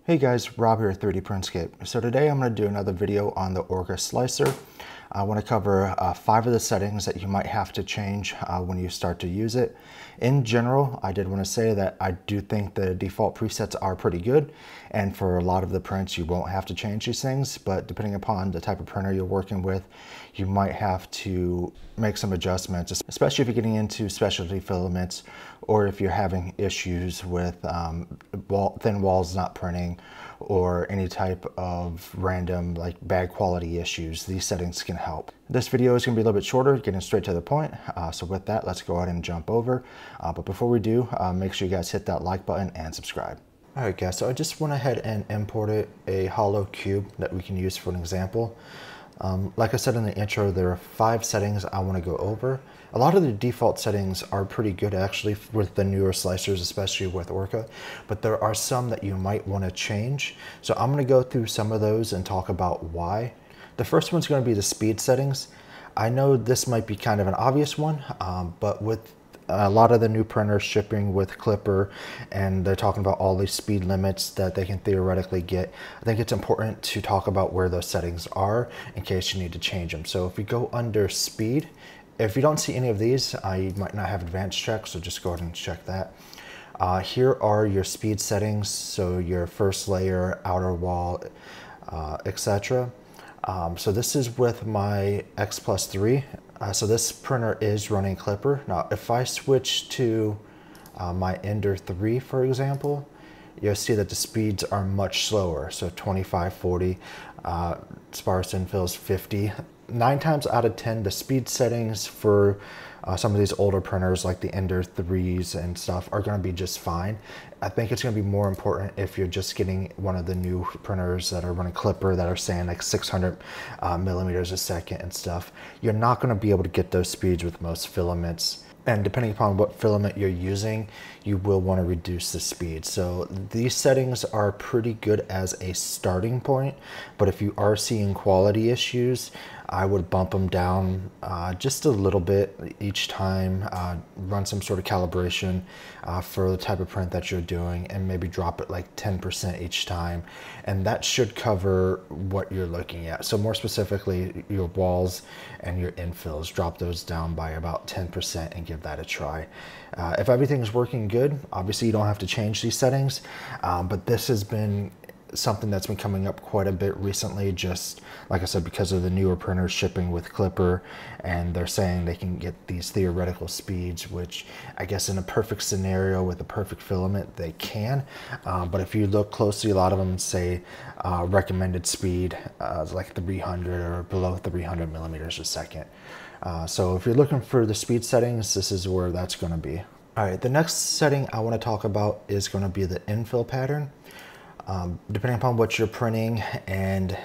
Hey guys, Rob here at 3D Printscape. So today I'm going to do another video on the Orca slicer. I want to cover 5 of the settings that you might have to change when you start to use it. In general, I did want to say that I do think the default presets are pretty good, and for a lot of the prints you won't have to change these things, but depending upon the type of printer you're working with, you might have to make some adjustments, especially if you're getting into specialty filaments or if you're having issues with thin walls not printing or any type of random like bad quality issues. These settings can help. This video is going to be a little bit shorter, getting straight to the point. So with that, let's go ahead and jump over. But before we do, make sure you guys hit that like button and subscribe. All right guys, so I just went ahead and imported a hollow cube that we can use for an example. Like I said in the intro, there are 5 settings I want to go over. A lot of the default settings are pretty good actually with the newer slicers, especially with Orca, but there are some that you might want to change. So I'm going to go through some of those and talk about why. The first one's going to be the speed settings. I know this might be kind of an obvious one, but with a lot of the new printers shipping with Clipper and they're talking about all these speed limits that they can theoretically get, I think it's important to talk about where those settings are in case you need to change them. So if we go under speed, if you don't see any of these, you might not have advanced check, so just go ahead and check that. Here are your speed settings, so your first layer, outer wall, etc. So this is with my X+3. So this printer is running Clipper. Now, if I switch to my Ender 3, for example, you'll see that the speeds are much slower. So 25, 40, sparse infills 50. 9 times out of 10, the speed settings for some of these older printers like the Ender 3s and stuff are going to be just fine. I think it's going to be more important if you're just getting one of the new printers that are running Clipper that are saying like 600 millimeters a second and stuff. You're not going to be able to get those speeds with most filaments. And depending upon what filament you're using, you will want to reduce the speed. So these settings are pretty good as a starting point, but if you are seeing quality issues, I would bump them down just a little bit each time, run some sort of calibration for the type of print that you're doing, and maybe drop it like 10% each time. And that should cover what you're looking at. So more specifically, your walls and your infills, drop those down by about 10% and give that a try. If everything's working good, obviously you don't have to change these settings, but this has been something that's been coming up quite a bit recently, just like I said, because of the newer printers shipping with Clipper, and they're saying they can get these theoretical speeds, which I guess in a perfect scenario with a perfect filament they can, but if you look closely, a lot of them say recommended speed is like 300 or below 300 millimeters a second. So if you're looking for the speed settings, this is where that's going to be. All right, the next setting I want to talk about is going to be the infill pattern. Depending upon what you're printing and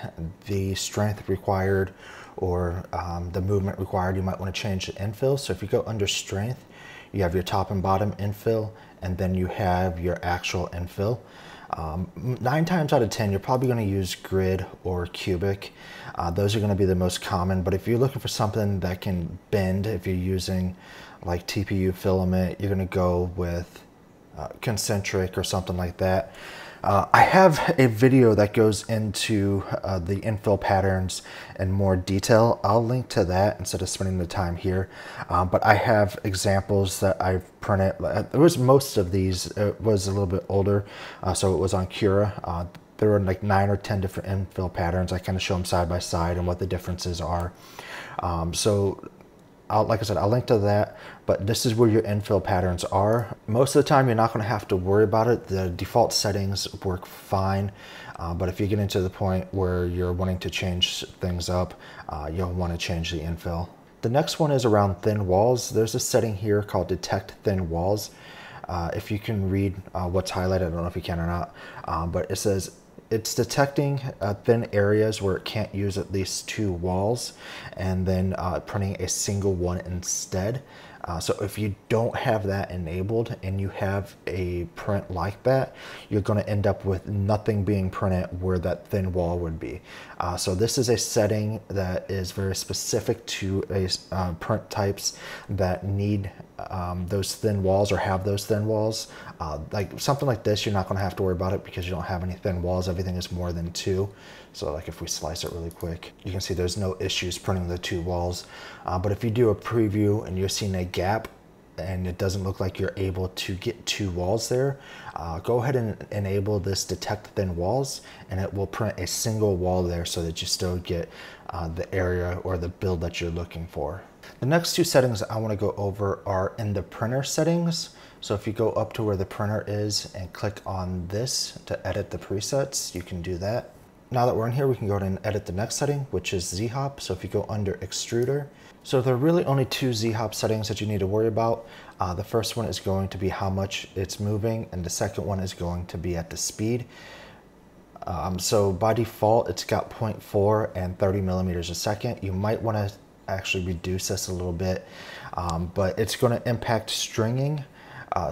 the strength required or the movement required, you might want to change the infill. So if you go under strength, you have your top and bottom infill, and then you have your actual infill. 9 times out of 10, you're probably going to use grid or cubic. Those are going to be the most common, but if you're looking for something that can bend, if you're using like TPU filament, you're going to go with concentric or something like that. I have a video that goes into the infill patterns in more detail. I'll link to that instead of spending the time here. But I have examples that I've printed. It was most of these. It was a little bit older, so it was on Cura. There were like 9 or 10 different infill patterns. I kind of show them side by side and what the differences are. Like I said, I'll link to that, but this is where your infill patterns are. Most of the time, you're not going to have to worry about it. The default settings work fine, but if you get into the point where you're wanting to change things up, you'll want to change the infill. The next one is around thin walls. There's a setting here called Detect Thin Walls. If you can read what's highlighted, I don't know if you can or not, but it says, it's detecting thin areas where it can't use at least 2 walls and then printing a single one instead. So if you don't have that enabled and you have a print like that, you're going to end up with nothing being printed where that thin wall would be. So this is a setting that is very specific to print types that need those thin walls or have those thin walls. Like something like this, you're not going to have to worry about it because you don't have any thin walls. Everything is more than 2. So like if we slice it really quick, you can see there's no issues printing the 2 walls. But if you do a preview and you're seeing a gap and it doesn't look like you're able to get 2 walls there, go ahead and enable this detect thin walls, and it will print a single wall there so that you still get the area or the build that you're looking for. The next 2 settings I want to go over are in the printer settings. So if you go up to where the printer is and click on this to edit the presets, you can do that. Now that we're in here, we can go ahead and edit the next setting, which is Z-Hop. So if you go under Extruder, so there are really only 2 Z-Hop settings that you need to worry about. The first one is going to be how much it's moving, and the second one is going to be at the speed. So by default, it's got 0.4 and 30 millimeters a second. You might want to actually reduce this a little bit, but it's going to impact stringing.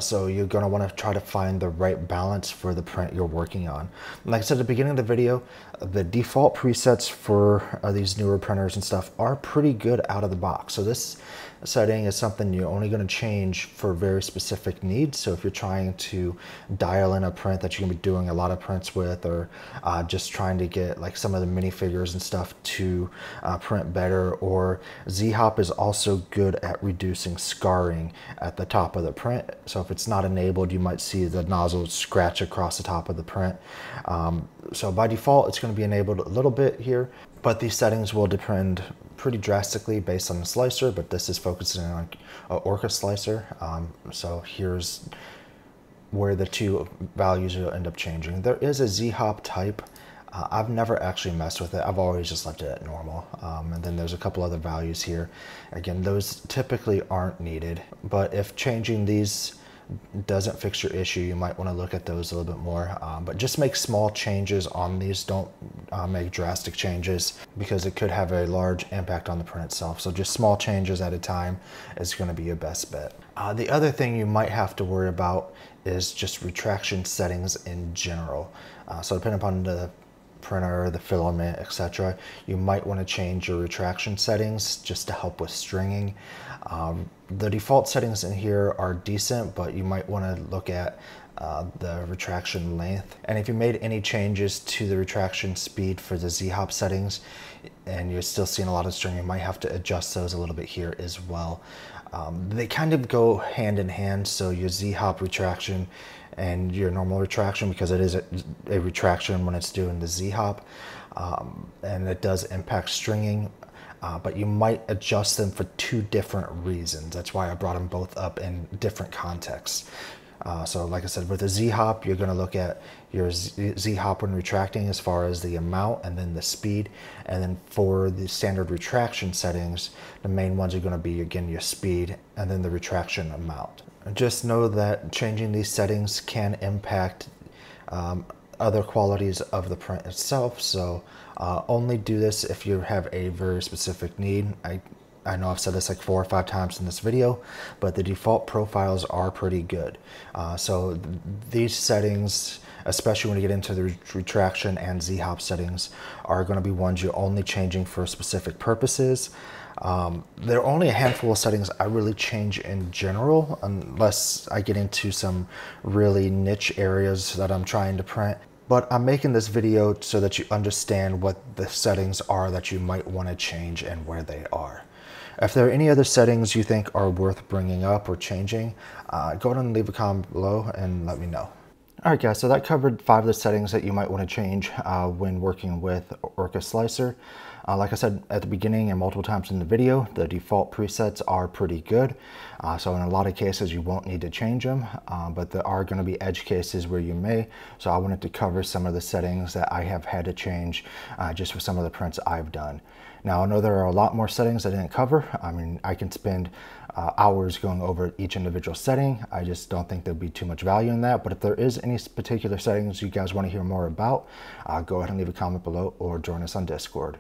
So you're going to want to try to find the right balance for the print you're working on. Like I said at the beginning of the video, the default presets for these newer printers and stuff are pretty good out of the box. So this setting is something you're only going to change for very specific needs. So if you're trying to dial in a print that you're going to be doing a lot of prints with, or just trying to get like some of the minifigures and stuff to print better, or Z-Hop is also good at reducing scarring at the top of the print. So if it's not enabled, you might see the nozzle scratch across the top of the print. So by default, it's going to be enabled a little bit here, but these settings will depend pretty drastically based on the slicer, but this is focusing on an Orca slicer. So here's where the 2 values will end up changing. There is a Z-Hop type. I've never actually messed with it. I've always just left it at normal. And then there's a couple other values here. Again, those typically aren't needed, but if changing these doesn't fix your issue, you might want to look at those a little bit more. But just make small changes on these. Don't make drastic changes, because it could have a large impact on the print itself. So just small changes at a time is going to be your best bet. The other thing you might have to worry about is just retraction settings in general. So depending upon the printer, the filament, etc., you might want to change your retraction settings just to help with stringing. The default settings in here are decent, but you might want to look at the retraction length. And if you made any changes to the retraction speed for the Z-Hop settings and you're still seeing a lot of string, you might have to adjust those a little bit here as well. They kind of go hand in hand, so your Z-Hop retraction and your normal retraction, because it is a retraction when it's doing the Z-Hop, and it does impact stringing, but you might adjust them for 2 different reasons. That's why I brought them both up in different contexts. So like I said, with the Z-Hop, you're going to look at your Z-Hop when retracting as far as the amount and then the speed. And then for the standard retraction settings, the main ones are going to be, again, your speed and then the retraction amount. And just know that changing these settings can impact other qualities of the print itself. So only do this if you have a very specific need. I know I've said this like 4 or 5 times in this video, but the default profiles are pretty good. So these settings, especially when you get into the retraction and Z-Hop settings, are going to be ones you're only changing for specific purposes. There are only a handful of settings I really change in general, unless I get into some really niche areas that I'm trying to print. But I'm making this video so that you understand what the settings are that you might want to change and where they are. If there are any other settings you think are worth bringing up or changing, go ahead and leave a comment below and let me know. All right, guys, so that covered 5 of the settings that you might want to change when working with Orca Slicer. Like I said at the beginning and multiple times in the video, the default presets are pretty good. So in a lot of cases, you won't need to change them, but there are going to be edge cases where you may. So I wanted to cover some of the settings that I have had to change just for some of the prints I've done. Now, I know there are a lot more settings I didn't cover. I mean, I can spend hours going over each individual setting. I just don't think there'd be too much value in that. But if there is any particular settings you guys want to hear more about, go ahead and leave a comment below or join us on Discord.